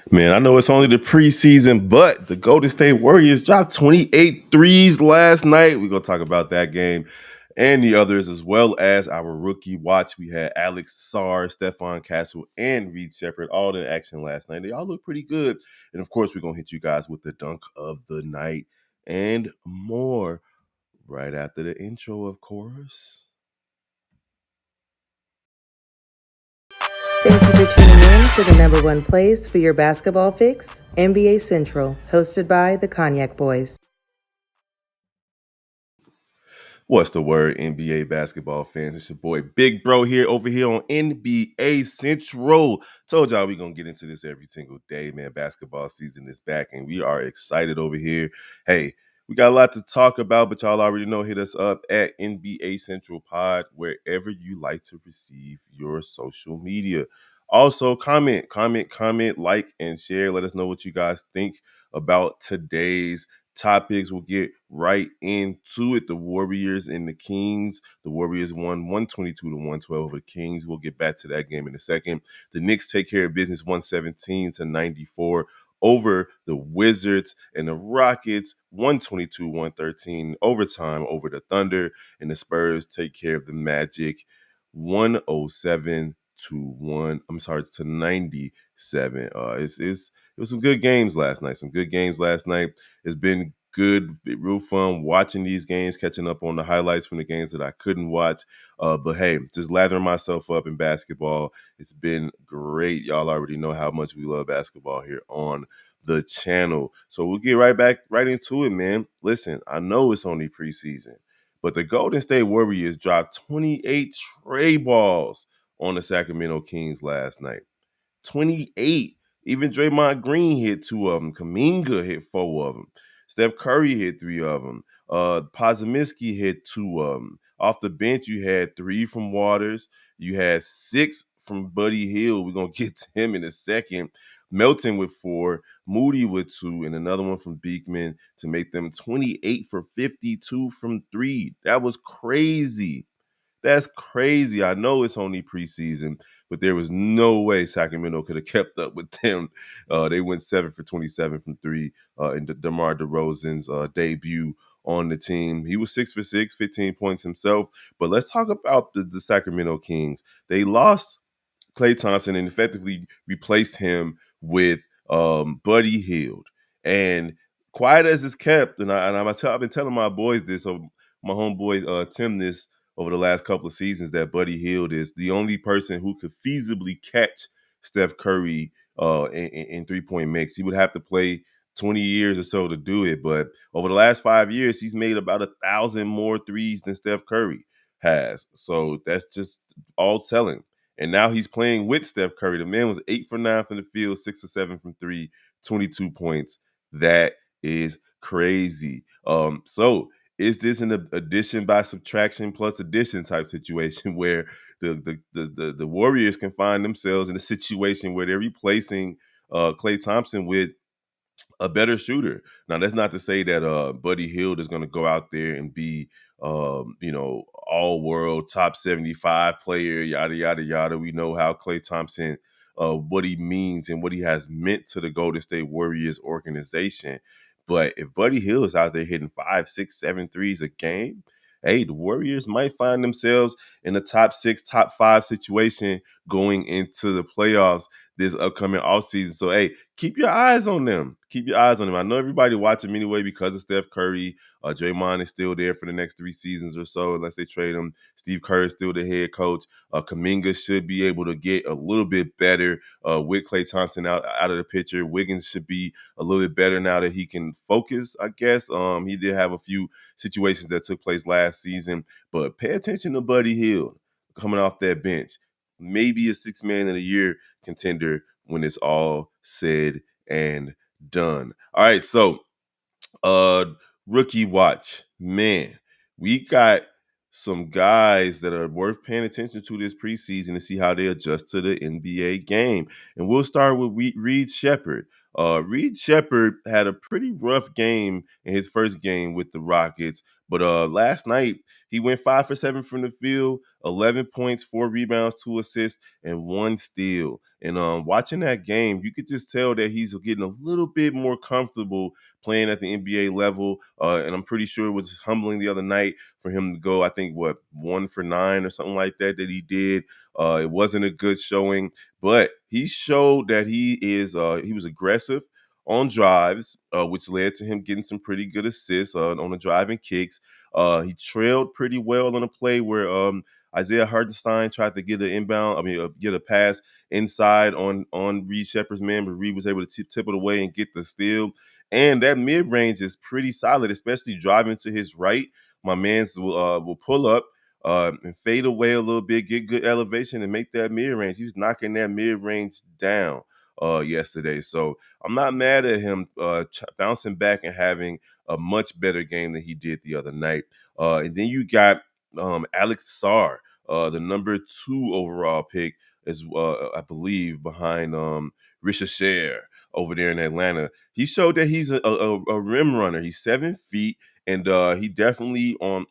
Man, I know it's only the preseason, but the Golden State Warriors dropped 28 threes last night. We're going to talk about that game and the others, as well as our rookie watch. We had Alex Sarr, Stephon Castle, and Reed Sheppard all in action last night. They all look pretty good. And of course, we're going to hit you guys with the dunk of the night and more right after the intro, of course. Thank you for tuning in to the number one place for your basketball fix, NBA Central, hosted by the Cognac Boys. What's the word, NBA basketball fans? It's your boy Big Bro here over here on NBA Central. Told y'all we gonna get into this every single day, man. Basketball season is back, and we are excited over here. Hey, we got a lot to talk about, but y'all already know. Hit us up at NBA Central Pod wherever you like to receive your social media. Also, comment, like, and share. Let us know what you guys think about today's topics. We'll get right into it. The Warriors and the Kings. The Warriors won 122 to 112 over the Kings. We'll get back to that game in a second. The Knicks take care of business 117 to 94 over the Wizards, and the Rockets 122-113 overtime over the Thunder, and the Spurs take care of the Magic 107 to 97. It was some good games last night. It's been good, real fun watching these games, catching up on the highlights from the games that I couldn't watch. But hey, just lathering myself up in basketball. It's been great. Y'all already know how much we love basketball here on the channel. So we'll get right into it, man. Listen, I know it's only preseason, but the Golden State Warriors dropped 28 tray balls on the Sacramento Kings last night. 28. Even Draymond Green hit two of them. Kuminga hit four of them. Steph Curry hit three of them. Podziemski hit two of them. Off the bench, you had three from Waters. You had six from Buddy Hield. We're going to get to him in a second. Melton with four. Moody with two. And another one from Beekman to make them 28 for 52 from three. That was crazy. That's crazy. I know it's only preseason, but there was no way Sacramento could have kept up with them. They went 7 for 27 from three in DeMar DeRozan's debut on the team. He was 6 for 6, 15 points himself. But let's talk about the Sacramento Kings. They lost Klay Thompson and effectively replaced him with Buddy Hield. And quiet as it's kept, I've been telling my boys this, or my homeboy Tim this over the last couple of seasons, that Buddy Hield is the only person who could feasibly catch Steph Curry in three-point mix. He would have to play 20 years or so to do it. But over the last 5 years, he's made about 1,000 more threes than Steph Curry has. So that's just all telling. And now he's playing with Steph Curry. The man was 8 for 9 from the field, 6 for 7 from three, 22 points. That is crazy. So is this an addition by subtraction plus addition type situation where the Warriors can find themselves in a situation where they're replacing Klay Thompson with a better shooter? Now, that's not to say that Buddy Hield is going to go out there and be, all world top 75 player, yada, yada, yada. We know how Klay Thompson, what he means and what he has meant to the Golden State Warriors organization. But if Buddy Hield is out there hitting 5, 6, 7 threes a game, hey, the Warriors might find themselves in a top 6, top 5 situation going into the playoffs this upcoming offseason. So, hey, keep your eyes on them. Keep your eyes on them. I know everybody watching them anyway because of Steph Curry. Draymond is still there for the next 3 seasons or so, unless they trade him. Steve Kerr is still the head coach. Kuminga should be able to get a little bit better with Klay Thompson out of the picture. Wiggins should be a little bit better now that he can focus, I guess. He did have a few situations that took place last season, but pay attention to Buddy Hield coming off that bench. Maybe a 6 man of the year contender when it's all said and done. All right, so uh rookie watch. Man, we got some guys that are worth paying attention to this preseason to see how they adjust to the NBA game. And we'll start with Reed Sheppard. Reed Sheppard had a pretty rough game in his first game with the Rockets, but last night he went 5 for 7 from the field, 11 points, 4 rebounds, 2 assists, and 1 steal. And watching that game, you could just tell that he's getting a little bit more comfortable playing at the NBA level. And I'm pretty sure it was humbling the other night for him to go, I think, 1 for 9 or something like that he did. It wasn't a good showing, but he showed that he was aggressive on drives, which led to him getting some pretty good assists on the driving kicks. He trailed pretty well on a play where Isaiah Hartenstein tried to get a pass inside on Reed Shepherd's man, but Reed was able to tip it away and get the steal. And that mid range is pretty solid, especially driving to his right. My man's will pull up and fade away a little bit, get good elevation, and make that mid range. He was knocking that mid range down yesterday. So I'm not mad at him bouncing back and having a much better game than he did the other night. And then you got Alex Sarr, the number 2 overall pick, is I believe behind Richard over there in Atlanta. He showed that he's a rim runner. He's 7 feet, and he definitely on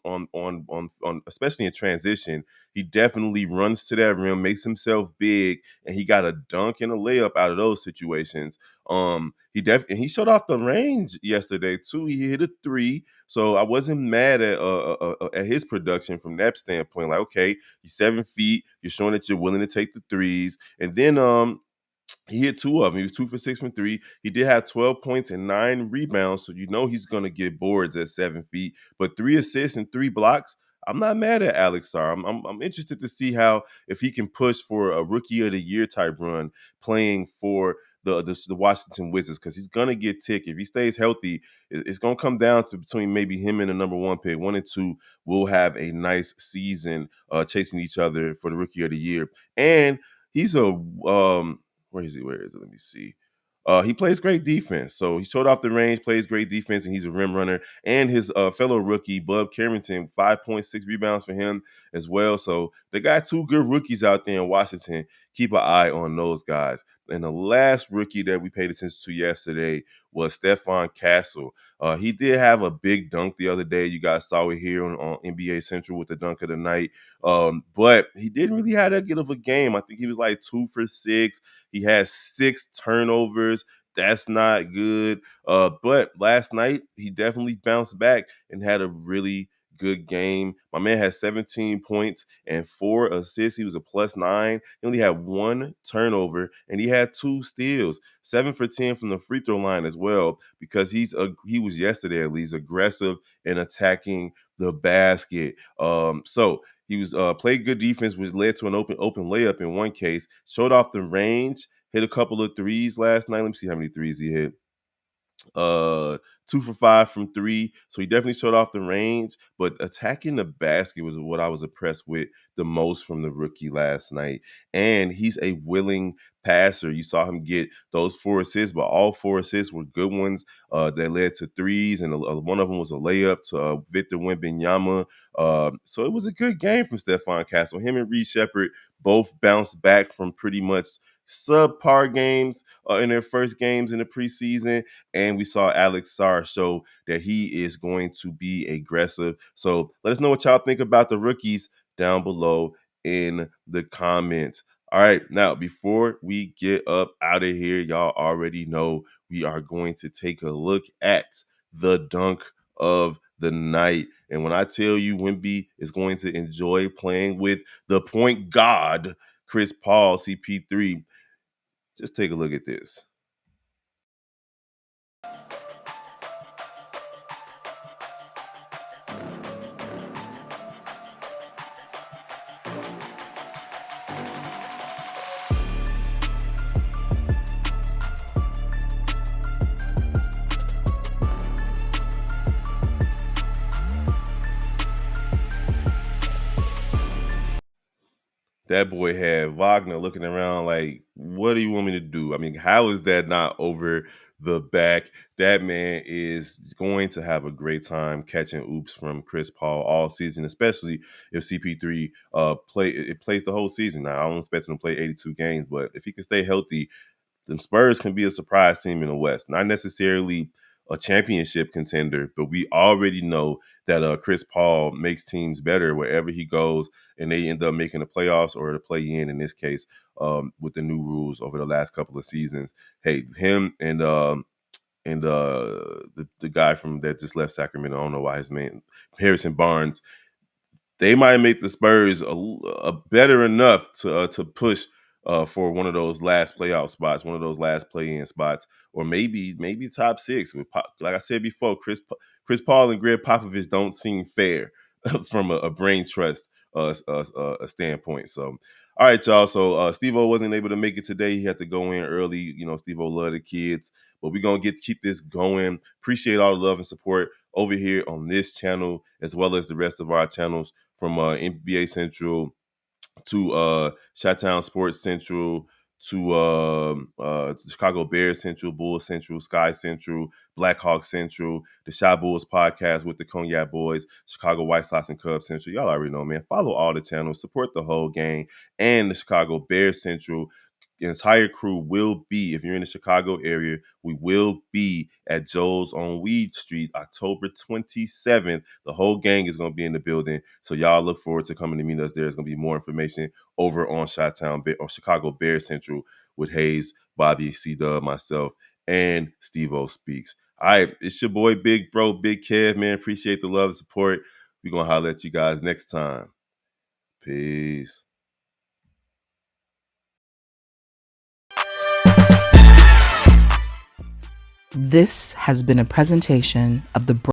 especially in transition, he definitely runs to that rim, makes himself big, and he got a dunk and a layup out of those situations. He showed off the range yesterday too. He hit a three, so I wasn't mad at his production from that standpoint. Like, okay, he's 7 feet. You're showing that you're willing to take the threes, and then he hit 2 of them. He was 2 for 6 from three. He did have 12 points and 9 rebounds, so you know he's going to get boards at 7 feet. But 3 assists and 3 blocks. I'm not mad at Alex Sarr. I'm interested to see how if he can push for a Rookie of the Year type run playing for the Washington Wizards, because he's gonna get tick if he stays healthy. It's gonna come down to between maybe him and the number 1 pick. 1 and 2 will have a nice season chasing each other for the Rookie of the Year, and he's a where is he? Where is it? Let me see. He plays great defense. So he showed off the range, plays great defense, and he's a rim runner. And his fellow rookie, Bub Carrington, 5.6 rebounds for him as well. So they got 2 good rookies out there in Washington. Keep an eye on those guys. And the last rookie that we paid attention to yesterday was Stephon Castle. He did have a big dunk the other day. You guys saw it here on NBA Central with the dunk of the night. But he didn't really have that good of a game. I think he was like 2 for 6. He had 6 turnovers. That's not good. But last night, he definitely bounced back and had a really good game. My man had 17 points and 4 assists. He was a +9. He only had 1 turnover and he had 2 steals. 7 for 10 from the free throw line as well, because he was yesterday at least aggressive in attacking the basket. So he was played good defense, which led to an open layup in one case. Showed off the range, hit a couple of threes last night. Let me see how many threes he hit. uh 2 for 5 from three. So he definitely showed off the range, but attacking the basket was what I was impressed with the most from the rookie last night. And he's a willing passer. You saw him get those 4 assists, but all 4 assists were good ones that led to threes, and one of them was a layup to Victor Wembanyama. So it was a good game from Stephon Castle. Him and Reed Sheppard both bounced back from pretty much subpar games in their first games in the preseason, and we saw Alex Sarr show that he is going to be aggressive. So let us know what y'all think about the rookies down below in the comments. All right, now before we get up out of here, y'all already know we are going to take a look at the dunk of the night. And when I tell you Wemby is going to enjoy playing with the point guard, Chris Paul, CP3, just take a look at this. That boy had Wagner looking around like, what do you want me to do? I mean, how is that not over the back? That man is going to have a great time catching oops from Chris Paul all season, especially if CP3 plays the whole season. Now, I don't expect him to play 82 games, but if he can stay healthy, the Spurs can be a surprise team in the West. Not necessarily a championship contender, but we already know that Chris Paul makes teams better wherever he goes, and they end up making the playoffs or the play-in this case, with the new rules over the last couple of seasons. Hey, him and the guy from that just left Sacramento, I don't know why his name, Harrison Barnes, they might make the Spurs a better enough to push for one of those last playoff spots, one of those last play-in spots, or maybe top six. Like I said before, Chris Paul and Greg Popovich don't seem fair from a brain trust a standpoint. So, all right, y'all. So Steve-O wasn't able to make it today. He had to go in early. You know, Steve-O love the kids, but we're gonna keep this going. Appreciate all the love and support over here on this channel, as well as the rest of our channels, from NBA Central to Chi-Town Sports Central to Chicago Bears Central, Bulls Central, Sky Central, Blackhawk Central, the Shy Bulls podcast with the Cognac Boys, Chicago White Sox and Cubs Central. Y'all already know, man. Follow all the channels, support the whole gang, and the Chicago Bears Central. The entire crew will be, if you're in the Chicago area, we will be at Joe's on Weed Street, October 27th. The whole gang is going to be in the building. So y'all look forward to coming to meet us there. There's going to be more information over on Chi-Town or Chicago Bear Central with Hayes, Bobby, C-Dub, myself, and Steve-O Speaks. All right, it's your boy, Big Bro, Big Kev, man. Appreciate the love and support. We're going to holler at you guys next time. Peace. This has been a presentation of the